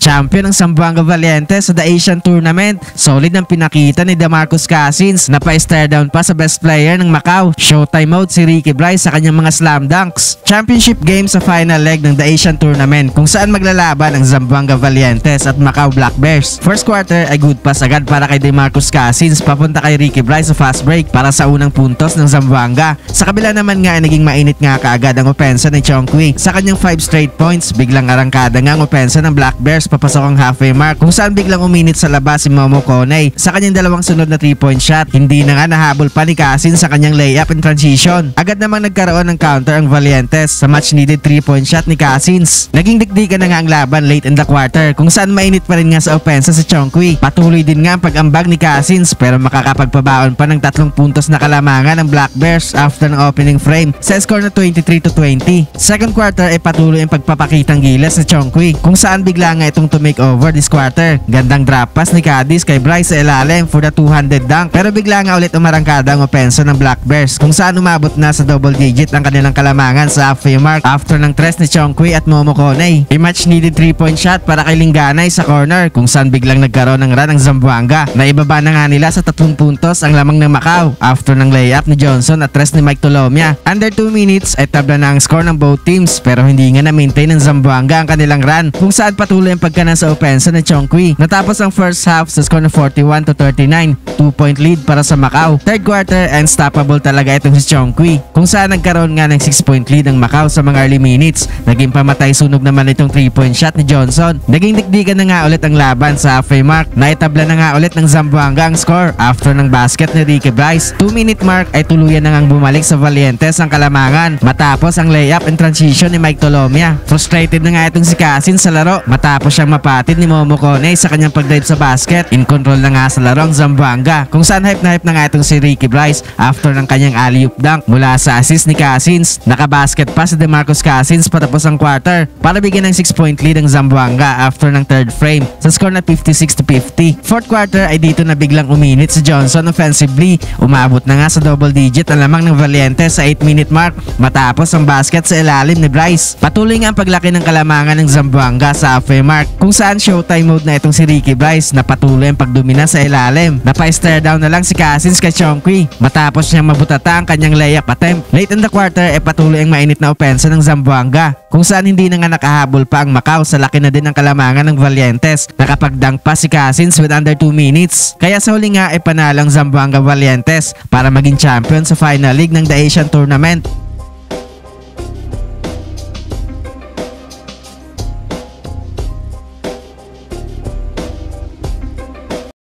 Champion ng Zamboanga Valientes sa The Asian Tournament. Solid ang pinakita ni DeMarcus Cousins na pa-stare down pa sa best player ng Macau. Showtime mode si Ricky Bryce sa kanyang mga slam dunks. Championship game sa final leg ng The Asian Tournament kung saan maglalaban ang Zamboanga Valientes at Macau Black Bears. First quarter ay good pass agad para kay DeMarcus Cousins papunta kay Ricky Bryce sa fast break para sa unang puntos ng Zamboanga. Sa kabila naman nga ay naging mainit nga kaagad ang opensa ni Chongqui. Sa kanyang 5 straight points, biglang arangkada nga ang opensa ng Black Bears papasok ang halfway mark kung saan biglang uminit sa labas si Momo Konay. Sa kanyang dalawang sunod na 3-point shot, hindi na nga nahabol pa ni Cousins sa kanyang layup in transition. Agad namang nagkaroon ng counter ang Valientes sa much needed 3-point shot ni Cousins. Naging dikdikan na nga ang laban late in the quarter kung saan mainit pa rin nga sa opensa si Chongqui. Patuloy din nga ang pag-ambag ni Cousins pero makakapagpabaon pa ng 3 puntos na kalamangan ng Black Bears after ng opening frame sa score na 23-20. Second quarter ay patuloy ang pagpapakitang gilas ni Chongqui kung saan bigla nga itong to make over this quarter. Gandang drop pass ni Cadiz kay Bryce sa ilalim for the 200 dunk pero bigla nga ulit umarangkada ang opensa ng Black Bears kung saan umabot na sa double digit ang kanilang kalamangan sa halfway mark after ng tres ni Chongqui at Momo Konay. A much needed 3-point shot para kay Linganay sa corner kung saan biglang nagkaroon ng run ng Zamboanga na ibaba na nga nila sa 3 puntos ang lamang ng Macau after ng layup ni Johnson at tres ni Mike Tolomia. Under 2 minutes ay tabla na ang score ng both teams pero hindi nga na-maintain ng Zamboanga ang kanilang run kung saan patuloy ang pagkanan sa opensa ni Chongqui. Natapos ang first half sa score na 41-39, 2-point lead para sa Macau. Third quarter, unstoppable talaga itong si Chongqui kung saan nagkaroon nga ng 6-point lead ang Macau sa mga early minutes. Naging pamatay sunog naman itong 3-point shot ni Johnson. Naging dikdikan na nga ulit ang laban sa halfway mark. Naitabla na nga ulit ng Zamboanga ang score after ng basket ni Ricky Bryce. 2-minute mark ay tuluyan na ngang bumalik sa Valientes ang kalamangan matapos ang layup and transition ni Mike Tolomia. Frustrated na nga itong si Cousins sa laro matapos siyang mapatid ni Momo Konay sa kanyang pag-dive sa basket. In control na nga sa laro ang Zamboanga kung saan hype na nga itong si Ricky Bryce after ng kanyang alley-oop dunk mula sa assist ni Cousins. Nakabasket pa si DeMarcus Cousins patapos ang quarter para bigyan ng 6-point lead ang Zamboanga after ng third frame sa score na 56-50. Fourth quarter ay dito na biglang uminit si Johnson offensively. Umabot na nga sa double digit ang lamang ng Valientes sa 8-minute mark matapos ang basket sa ilalim ni Bryce. Patuloy nga ang paglaki ng kalamangan ng Zamboanga sa halfway mark kung saan showtime mode na itong si Ricky Bryce na patuloy ang pagdomina sa ilalim. Napa-stare down na lang si Cousins kay Chongqui matapos niyang mabutata ang kanyang layup attempt. Late in the quarter ay patuloy ang mainit na opensa ng Zamboanga kung saan hindi na nga nakahabol pa ang Macau sa laki na din ng kalamangan ng Valientes. Nakapag-dunk pa si Cousins with under 2 minutes. Kaya sa huli nga ay panalang Zamboanga Valientes para maging champion sa final league ng The Asian Tournament.